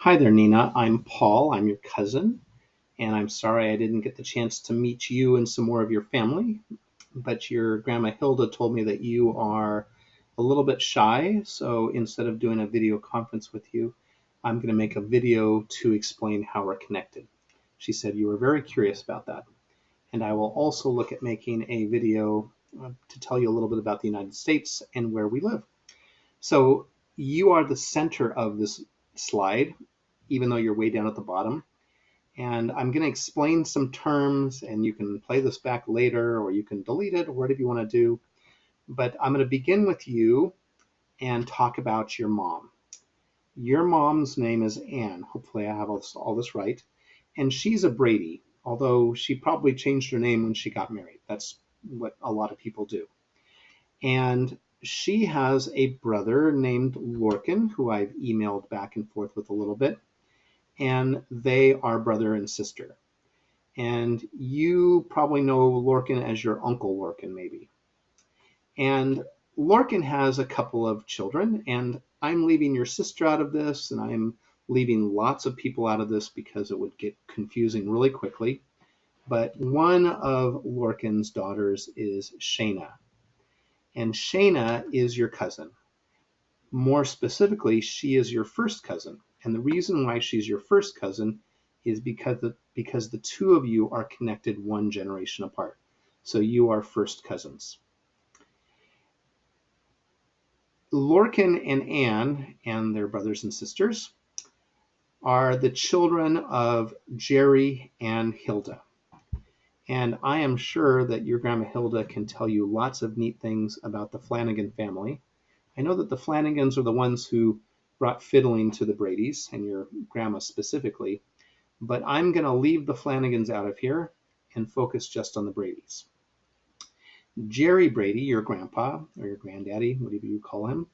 Hi there, Nina. I'm Paul. I'm your cousin, and I'm sorry I didn't get the chance to meet you and some more of your family. But your grandma Hilda told me that you are a little bit shy, so instead of doing a video conference with you, I'm going to make a video to explain how we're connected. She said you were very curious about that. And I will also look at making a video to tell you a little bit about the United States and where we live. So you are the center of this slide, even though you're way down at the bottom. And I'm going to explain some terms, and you can play this back later, or you can delete it, or whatever you want to do. But I'm going to begin with you and talk about your mom. Your mom's name is Anne. Hopefully I have all this right. And she's a Brady, although she probably changed her name when she got married. That's what a lot of people do. And she has a brother named Lorcan, who I've emailed back and forth with a little bit. And they are brother and sister. And you probably know Lorcan as your Uncle Lorcan, maybe. And Lorcan has a couple of children, and I'm leaving your sister out of this, and I'm leaving lots of people out of this because it would get confusing really quickly. But one of Lorcan's daughters is Shayna, and Shayna is your cousin. More specifically, she is your first cousin. And the reason why she's your first cousin is because the two of you are connected one generation apart. So you are first cousins. Lorcan and Anne and their brothers and sisters are the children of Jerry and Hilda. And I am sure that your grandma Hilda can tell you lots of neat things about the Flanagan family. I know that the Flanagans are the ones who brought fiddling to the Bradys, and your grandma specifically, but I'm going to leave the Flanagans out of here and focus just on the Bradys. Jerry Brady, your grandpa, or your granddaddy, whatever you call him,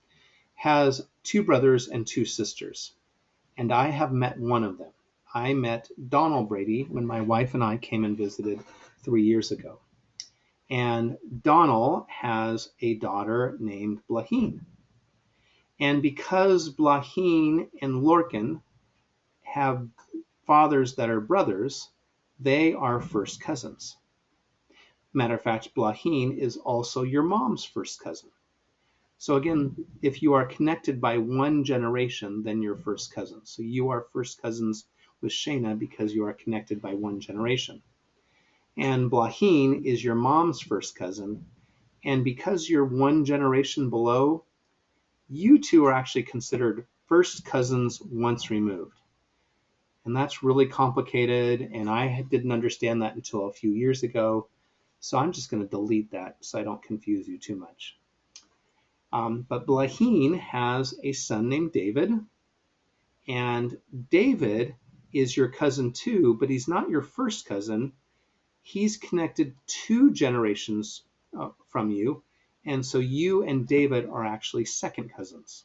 has two brothers and two sisters, and I have met one of them. I met Donald Brady when my wife and I came and visited 3 years ago. And Donald has a daughter named Blaheen. And because Blaheen and Lorcan have fathers that are brothers, they are first cousins. Matter of fact, Blaheen is also your mom's first cousin. So again, if you are connected by one generation, then you're first cousins. So you are first cousins with Shayna because you are connected by one generation. And Blaheen is your mom's first cousin. And because you're one generation below, you two are actually considered first cousins once removed. And that's really complicated, and I didn't understand that until a few years ago. So I'm just going to delete that so I don't confuse you too much. But Blaheen has a son named David, and David is your cousin too, but he's not your first cousin. He's connected 2 generations from you, and so you and David are actually second cousins.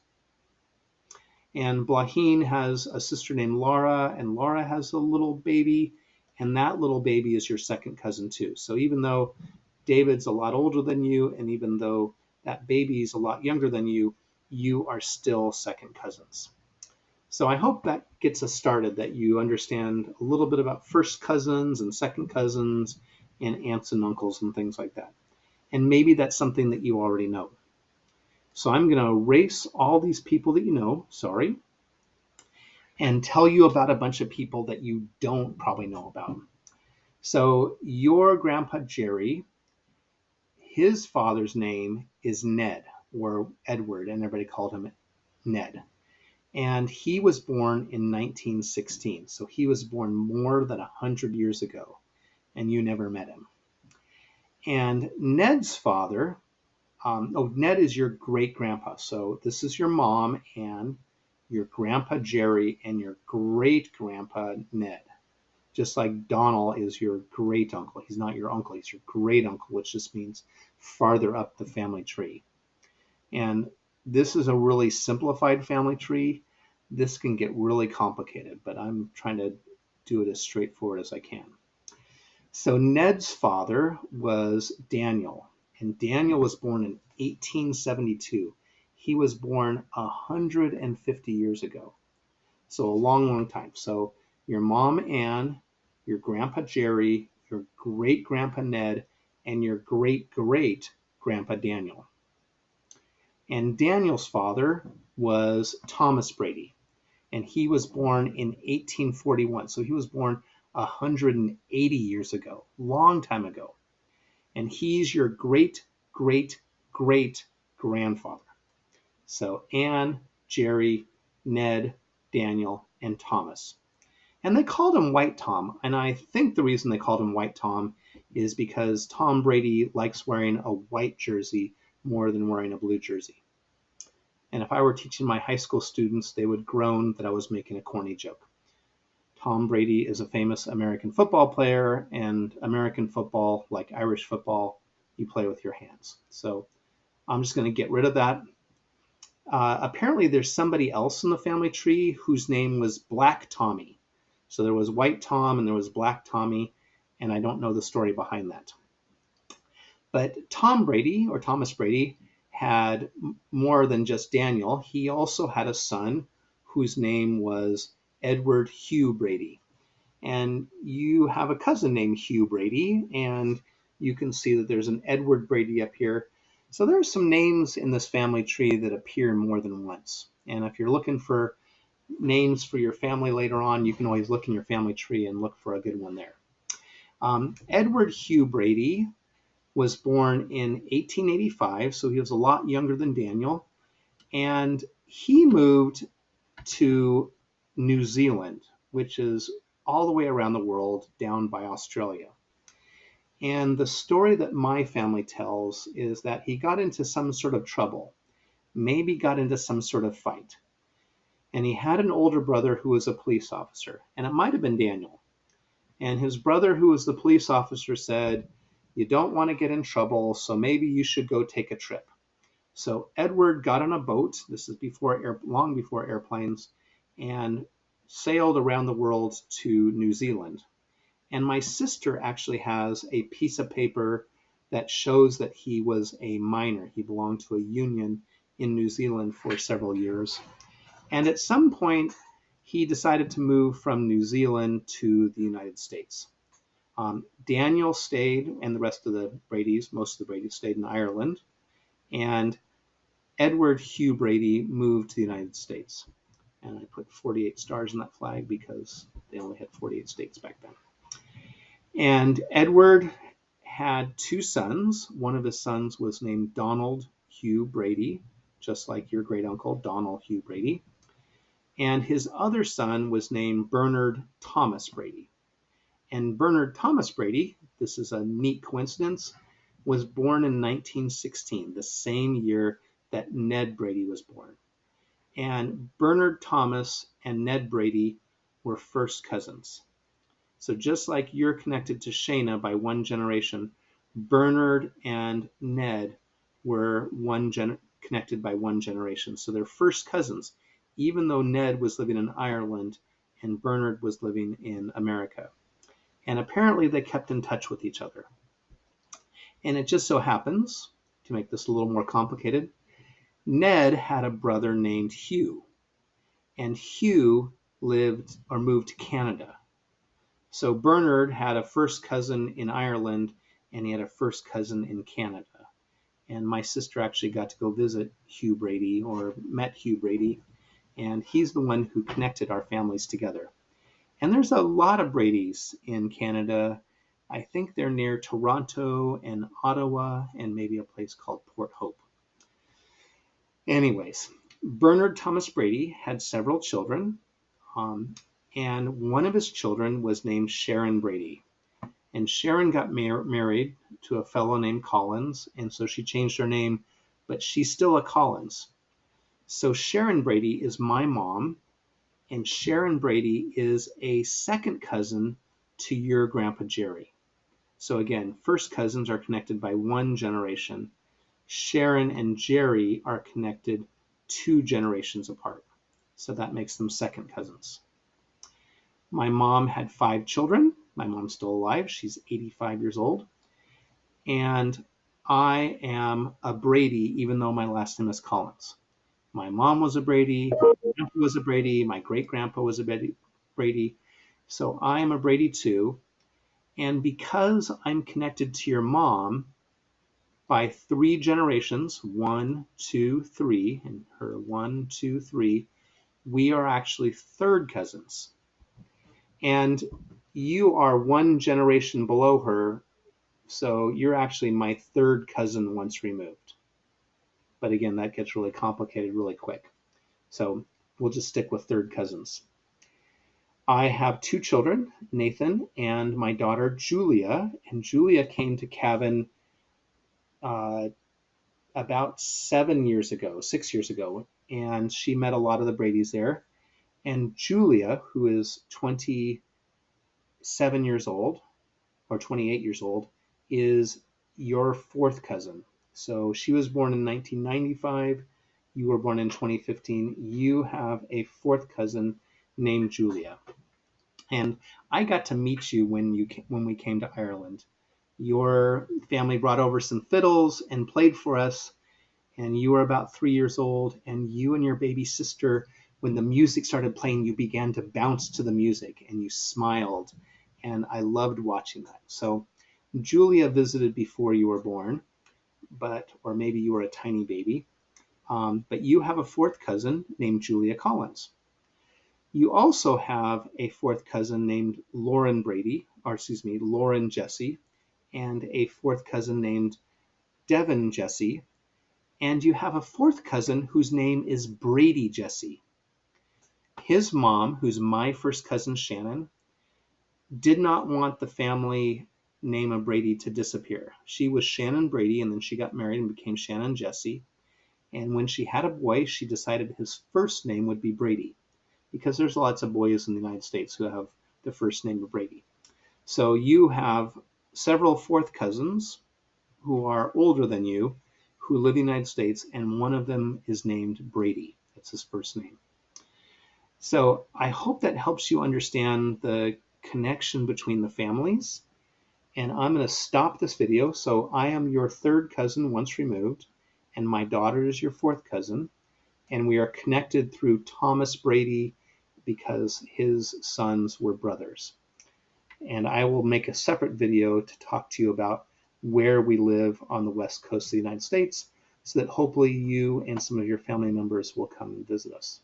And Blaheen has a sister named Laura, and Laura has a little baby, and that little baby is your second cousin too. So even though David's a lot older than you, and even though that baby is a lot younger than you, you are still second cousins. So I hope that gets us started, that you understand a little bit about first cousins and second cousins and aunts and uncles and things like that. And maybe that's something that you already know. So I'm going to erase all these people that you know, sorry, and tell you about a bunch of people that you don't probably know about. So your grandpa Jerry, his father's name is Ned, or Edward, and everybody called him Ned. And he was born in 1916. So he was born more than 100 years ago, and you never met him. And Ned's father, Ned is your great grandpa. So this is your mom and your grandpa Jerry and your great grandpa Ned. Just like Donald is your great uncle. He's not your uncle, he's your great uncle, which just means farther up the family tree. And this is a really simplified family tree. This can get really complicated, but I'm trying to do it as straightforward as I can. So Ned's father was Daniel, and Daniel was born in 1872. He was born 150 years ago. So a long, long time. So your mom, Ann, your grandpa, Jerry, your great grandpa, Ned, and your great great grandpa, Daniel. And Daniel's father was Thomas Brady, and he was born in 1841. So he was born 180 years ago, long time ago. And he's your great great great grandfather. So Ann, Jerry, Ned, Daniel, and Thomas. And they called him White Tom. And I think the reason they called him White Tom is because Tom Brady likes wearing a white jersey more than wearing a blue jersey. And if I were teaching my high school students, they would groan that I was making a corny joke. Tom Brady is a famous American football player, and American football, like Irish football, you play with your hands. So I'm just going to get rid of that. Apparently, there's somebody else in the family tree whose name was Black Tommy. So there was White Tom and there was Black Tommy, and I don't know the story behind that. But Tom Brady, or Thomas Brady, had more than just Daniel. He also had a son whose name was Edward Hugh Brady. And you have a cousin named Hugh Brady, and you can see that there's an Edward Brady up here. So there are some names in this family tree that appear more than once. And if you're looking for names for your family later on, you can always look in your family tree and look for a good one there. Edward Hugh Brady was born in 1885, so he was a lot younger than Daniel. And he moved to New Zealand, which is all the way around the world down by Australia. And the story that my family tells is that he got into some sort of trouble, maybe got into some sort of fight. And he had an older brother who was a police officer, and it might have been Daniel. And his brother, who was the police officer, said, "You don't want to get in trouble, so maybe you should go take a trip." So Edward got on a boat. This is long before airplanes, and sailed around the world to New Zealand. And my sister actually has a piece of paper that shows that he was a miner. He belonged to a union in New Zealand for several years. And at some point, he decided to move from New Zealand to the United States. Daniel stayed, and the rest of the Bradys, most of the Bradys stayed in Ireland. And Edward Hugh Brady moved to the United States. And I put 48 stars in that flag because they only had 48 states back then. And Edward had two sons. One of his sons was named Donald Hugh Brady, just like your great uncle, Donald Hugh Brady. And his other son was named Bernard Thomas Brady. And Bernard Thomas Brady, this is a neat coincidence, was born in 1916, the same year that Ned Brady was born. And Bernard Thomas and Ned Brady were first cousins. So just like you're connected to Shayna by one generation, Bernard and Ned were connected by one generation. So they're first cousins, even though Ned was living in Ireland and Bernard was living in America. And apparently they kept in touch with each other. And it just so happens, to make this a little more complicated, Ned had a brother named Hugh. And Hugh lived or moved to Canada. So Bernard had a first cousin in Ireland, and he had a first cousin in Canada. And my sister actually got to go visit Hugh Brady, or met Hugh Brady, and he's the one who connected our families together. And there's a lot of Bradys in Canada. I think they're near Toronto and Ottawa and maybe a place called Port Hope. Anyways, Bernard Thomas Brady had several children, and one of his children was named Sharon Brady. And Sharon got married to a fellow named Collins, and so she changed her name, but she's still a Collins. So Sharon Brady is my mom, and Sharon Brady is a second cousin to your grandpa Jerry. So again, first cousins are connected by one generation. Sharon and Jerry are connected 2 generations apart. So that makes them second cousins. My mom had 5 children. My mom's still alive. She's 85 years old. And I am a Brady, even though my last name is Collins. My mom was a Brady, my grandpa was a Brady, my great grandpa was a Brady. So I'm a Brady too. And because I'm connected to your mom by 3 generations, 1, 2, 3, and her 1, 2, 3, we are actually third cousins. And you are 1 generation below her, so you're actually my third cousin once removed. But again, that gets really complicated really quick. So we'll just stick with third cousins. I have 2 children, Nathan and my daughter Julia. And Julia came to Cavan uh, about 7 years ago, 6 years ago. And she met a lot of the Bradys there. And Julia, who is 27 years old or 28 years old, is your fourth cousin. So she was born in 1995. You were born in 2015. You have a fourth cousin named Julia. And I got to meet you when we came to Ireland. Your family brought over some fiddles and played for us, and you were about 3 years old, and you and your baby sister, when the music started playing, you began to bounce to the music and you smiled, and I loved watching that. So Julia visited before you were born, or maybe you were a tiny baby, but you have a fourth cousin named Julia Collins. You also have a fourth cousin named Lauren Brady, or excuse me, Lauren Jesse, and a fourth cousin named Devin Jesse, and you have a fourth cousin whose name is Brady Jesse. His mom, who's my first cousin Shannon, did not want the family name of Brady to disappear. She was Shannon Brady, and then she got married and became Shannon Jesse. And when she had a boy, she decided his first name would be Brady, because there's lots of boys in the United States who have the first name of Brady. So you have several fourth cousins who are older than you who live in the United States, and one of them is named Brady. That's his first name. So I hope that helps you understand the connection between the families. And I'm going to stop this video. So I am your third cousin once removed, and my daughter is your fourth cousin. And we are connected through Thomas Brady because his sons were brothers. And I will make a separate video to talk to you about where we live on the west coast of the United States, so that hopefully you and some of your family members will come and visit us.